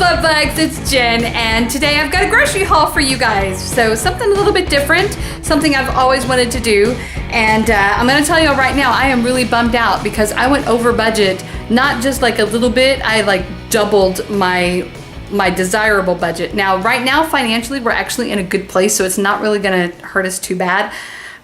love bugs, it's Jen, and today I've got a grocery haul for you guys. So something a little bit different, something I've always wanted to do, and I'm gonna tell you right now, I am really bummed out because I went over budget, not just like a little bit, I like doubled my desirable budget. Now, right now, financially, we're actually in a good place, so it's not really gonna hurt us too bad,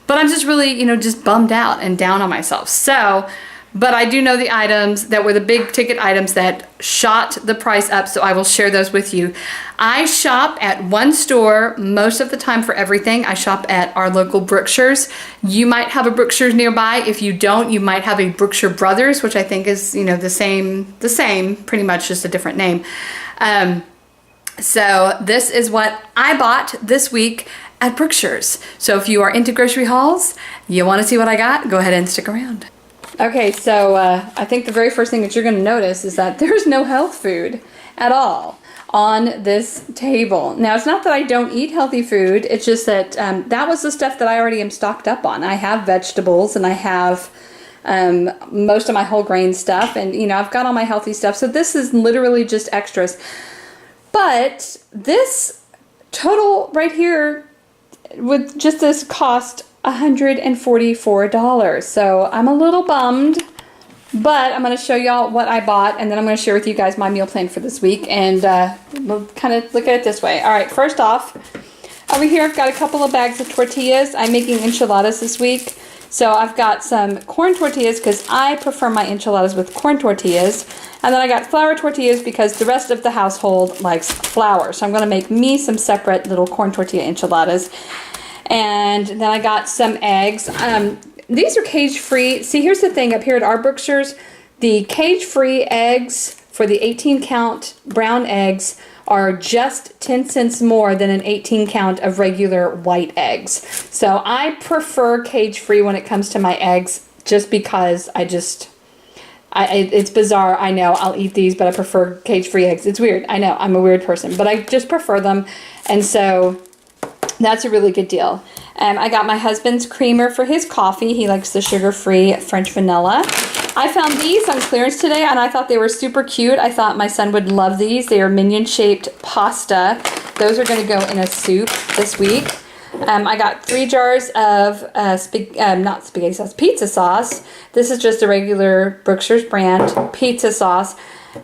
but I'm just really, just bummed out and down on myself. So, but I do know the items that were the big ticket items that shot the price up, so I will share those with you. I shop at one store most of the time for everything. I shop at our local Brookshire's. You might have a Brookshire's nearby. If you don't, you might have a Brookshire Brothers, which I think is, the same, pretty much just a different name. So this is what I bought this week at Brookshire's. So if you are into grocery hauls, you want to see what I got, go ahead and stick around. Okay, so I think the very first thing that you're going to notice is that there's no health food at all on this table. Now, it's not that I don't eat healthy food, it's just that that was the stuff that I already am stocked up on. I have vegetables and I have most of my whole grain stuff, and I've got all my healthy stuff, so this is literally just extras. But this total right here with just this cost $144. So I'm a little bummed, but I'm going to show y'all what I bought, and then I'm going to share with you guys my meal plan for this week, and we'll kind of look at it this way. All right, first off, over here I've got a couple of bags of tortillas. I'm making enchiladas this week. So I've got some corn tortillas because I prefer my enchiladas with corn tortillas. And then I got flour tortillas because the rest of the household likes flour. So I'm going to make me some separate little corn tortilla enchiladas. And then I got some eggs. These are cage-free. See, here's the thing up here at our Brookshire's. The cage-free eggs for the 18-count brown eggs are just 10 cents more than an 18-count of regular white eggs. So I prefer cage-free when it comes to my eggs just because it's bizarre, I know. I'll eat these, but I prefer cage-free eggs. It's weird. I know. I'm a weird person, but I just prefer them. And so that's a really good deal. I got my husband's creamer for his coffee. He likes the sugar-free French vanilla. I found these on clearance today, and I thought they were super cute. I thought my son would love these. They are minion-shaped pasta. Those are going to go in a soup this week. I got 3 jars of not spaghetti sauce, pizza sauce. This is just a regular Brookshire's brand pizza sauce.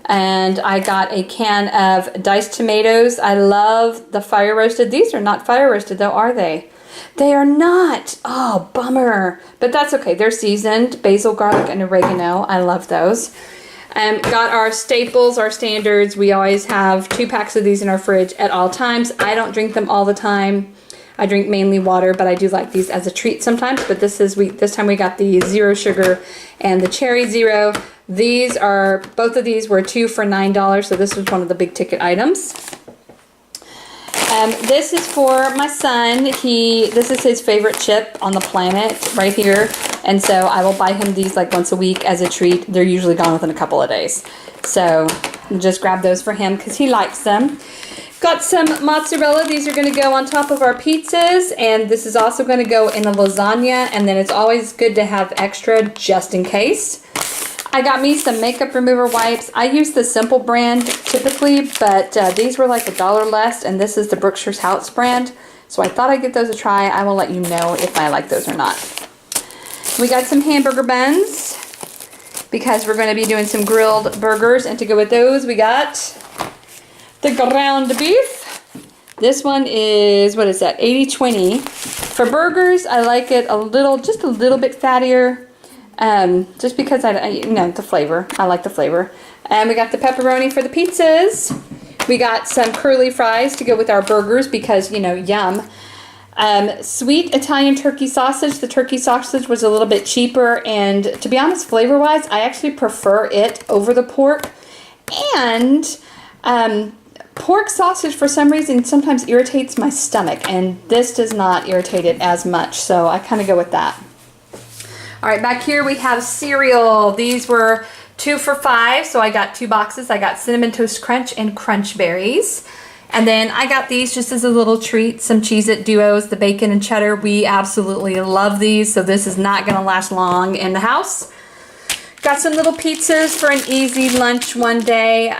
And I got a can of diced tomatoes. I love the fire roasted. These are not fire roasted though, are they? They are not. Oh, bummer. But that's okay. They're seasoned. Basil, garlic, and oregano. I love those. Got our staples, our standards. We always have 2 packs of these in our fridge at all times. I don't drink them all the time. I drink mainly water, but I do like these as a treat sometimes. But this time we got the zero sugar and the cherry zero. Both of these were 2 for $9, so this was one of the big ticket items. This is for my son. This is his favorite chip on the planet right here, and so I will buy him these like once a week as a treat. They're usually gone within a couple of days, so just grab those for him because he likes them. Got some mozzarella. These are going to go on top of our pizzas, and this is also going to go in a lasagna, and then it's always good to have extra just in case. I got me some makeup remover wipes. I use the Simple brand typically, but these were like $1 less, and this is the Brookshire's House brand. So I thought I'd give those a try. I will let you know if I like those or not. We got some hamburger buns because we're going to be doing some grilled burgers, and to go with those, we got the ground beef. This one is, what is that, 80-20. For burgers, I like it just a little bit fattier. Just because the flavor. I like the flavor. And we got the pepperoni for the pizzas. We got some curly fries to go with our burgers because, yum. Sweet Italian turkey sausage. The turkey sausage was a little bit cheaper, and to be honest, flavor-wise, I actually prefer it over the pork. And pork sausage, for some reason, sometimes irritates my stomach, and this does not irritate it as much, so I kind of go with that. All right, back here we have cereal. These were 2 for $5, so I got 2 boxes. I got Cinnamon Toast Crunch and Crunch Berries. And then I got these just as a little treat, some Cheez-It Duos, the bacon and cheddar. We absolutely love these, so this is not gonna last long in the house. Got some little pizzas for an easy lunch one day.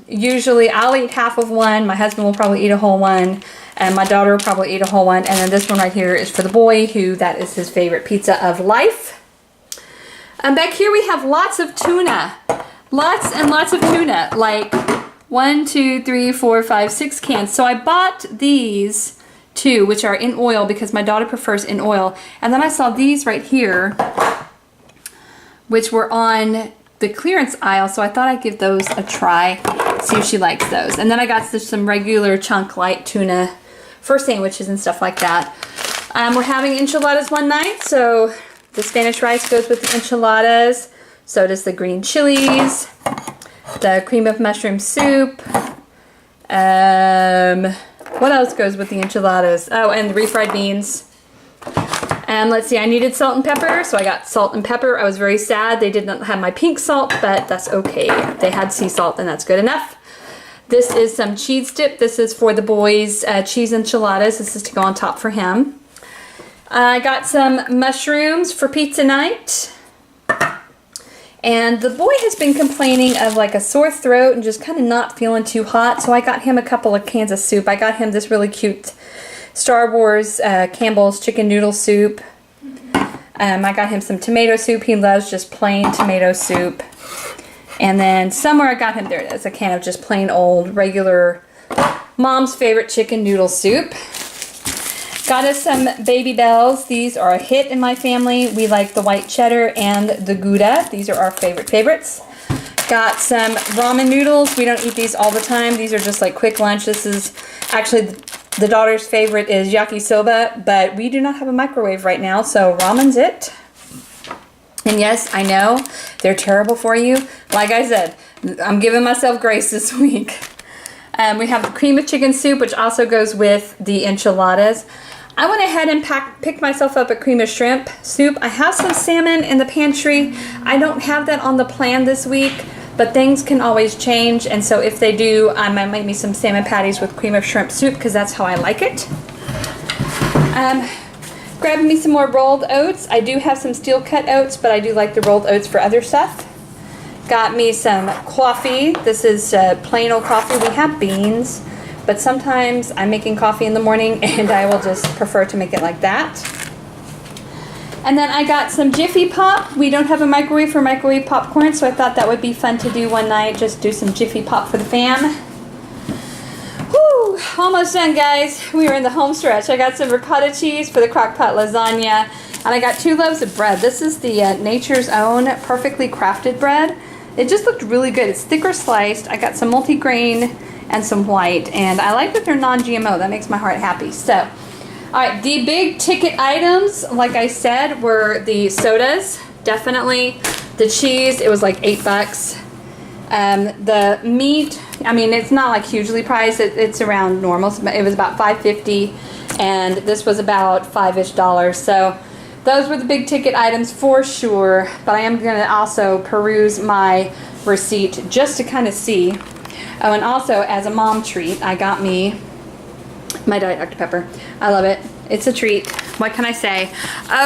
Usually I'll eat half of one. My husband will probably eat a whole one. And my daughter will probably eat a whole one. And then this one right here is for the boy, who that is his favorite pizza of life. Back here we have lots of tuna. Lots and lots of tuna. Like 1, 2, 3, 4, 5, 6 cans. So I bought these 2, which are in oil because my daughter prefers in oil. And then I saw these right here, which were on the clearance aisle, so I thought I'd give those a try, see if she likes those. And then I got some regular chunk light tuna for sandwiches and stuff like that. We're having enchiladas one night, so the Spanish rice goes with the enchiladas. So does the green chilies, the cream of mushroom soup. What else goes with the enchiladas? Oh, and the refried beans. And let's see, I needed salt and pepper, so I got salt and pepper. I was very sad they did not have my pink salt, but that's okay. They had sea salt, and that's good enough. This is some cheese dip. This is for the boys' cheese enchiladas. This is to go on top for him. I got some mushrooms for pizza night. And the boy has been complaining of like a sore throat and just kind of not feeling too hot, so I got him a couple of cans of soup. I got him this really cute Star Wars Campbell's chicken noodle soup. I got him some tomato soup. He loves just plain tomato soup. And then somewhere I got him, there it is, a can of just plain old regular mom's favorite chicken noodle soup. Got us some Baby Bells. These are a hit in my family. We like the white cheddar and the Gouda. These are our favorites. Got some ramen noodles. We don't eat these all the time. These are just like quick lunch. This is actually the daughter's favorite is yakisoba, but we do not have a microwave right now, so ramen's it. And yes, I know they're terrible for you. Like I said, I'm giving myself grace this week. We have the cream of chicken soup, which also goes with the enchiladas. I went ahead and picked myself up a cream of shrimp soup. I have some salmon in the pantry. I don't have that on the plan this week, but things can always change, and so if they do, I might make me some salmon patties with cream of shrimp soup because that's how I like it. Grabbing me some more rolled oats. I do have some steel cut oats, but I do like the rolled oats for other stuff. Got me some coffee. This is plain old coffee. We have beans, but sometimes I'm making coffee in the morning and I will just prefer to make it like that. And then I got some Jiffy Pop. We don't have a microwave for microwave popcorn, so I thought that would be fun to do one night, just do some Jiffy Pop for the fam. Whew, almost done, guys. We are in the home stretch. I got some ricotta cheese for the crock pot lasagna, and I got 2 loaves of bread. This is the Nature's Own perfectly crafted bread. It just looked really good. It's thicker sliced. I got some multigrain and some white, and I like that they're non-GMO. That makes my heart happy. So, all right, the big ticket items, like I said, were the sodas, definitely. The cheese, it was like $8. The meat, I mean, it's not like hugely priced. It's around normal. It was about $5.50, and this was about $5-ish. So those were the big ticket items for sure, but I am going to also peruse my receipt just to kind of see. Oh, and also as a mom treat, I got me my Diet Dr. Pepper. I love it. It's a treat. What can I say?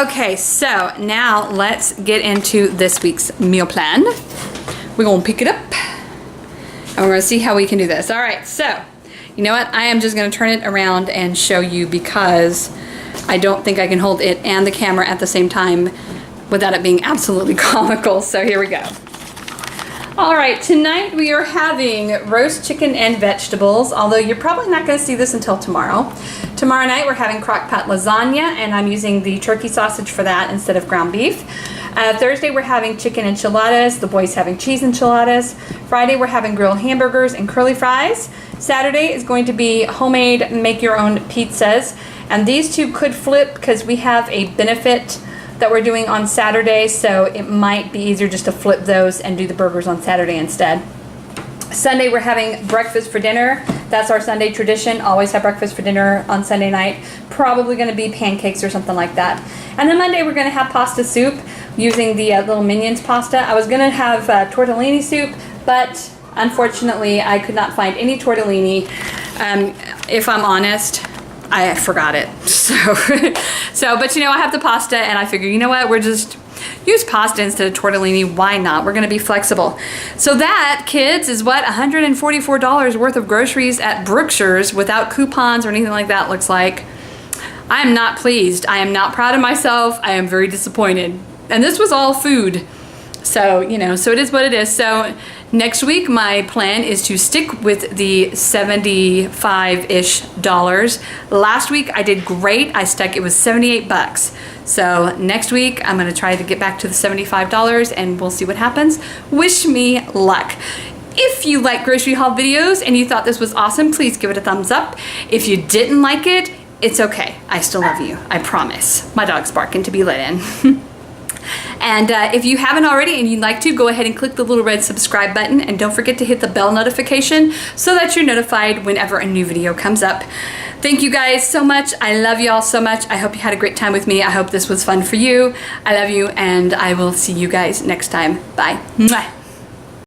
Okay, so now let's get into this week's meal plan. We're going to pick it up, and we're going to see how we can do this. All right, so you know what? I am just going to turn it around and show you because I don't think I can hold it and the camera at the same time without it being absolutely comical. So here we go. All right, tonight we are having roast chicken and vegetables, although you're probably not going to see this until tomorrow. Tomorrow night we're having crock pot lasagna, and I'm using the turkey sausage for that instead of ground beef. Thursday we're having chicken enchiladas, the boys having cheese enchiladas. Friday we're having grilled hamburgers and curly fries. Saturday is going to be homemade make your own pizzas, and these two could flip because we have a benefit that we're doing on Saturday, so it might be easier just to flip those and do the burgers on Saturday instead. Sunday we're having breakfast for dinner. That's our Sunday tradition, always have breakfast for dinner on Sunday night. Probably going to be pancakes or something like that. And then Monday we're going to have pasta soup using the little Minions pasta. I was going to have tortellini soup, but unfortunately I could not find any tortellini. If I'm honest, I forgot it. So, but you know, I have the pasta, and I figure, you know what, we're just, use pasta instead of tortellini. Why not? We're going to be flexible. So that, kids, is what $144 worth of groceries at Brookshire's without coupons or anything like that looks like. I am not pleased. I am not proud of myself. I am very disappointed. And this was all food. So, you know, so it is what it is. So next week, my plan is to stick with the $75-ish dollars. Last week, I did great. I stuck, it was 78 bucks. So next week, I'm going to try to get back to the $75 and we'll see what happens. Wish me luck. If you like grocery haul videos and you thought this was awesome, please give it a thumbs up. If you didn't like it, it's okay. I still love you. I promise. My dog's barking to be let in. And if you haven't already and you'd like to, go ahead and click the little red subscribe button, and don't forget to hit the bell notification so that you're notified whenever a new video comes up. Thank you guys so much. I love you all so much. I hope you had a great time with me. I hope this was fun for you. I love you, and I will see you guys next time. Bye. Mwah.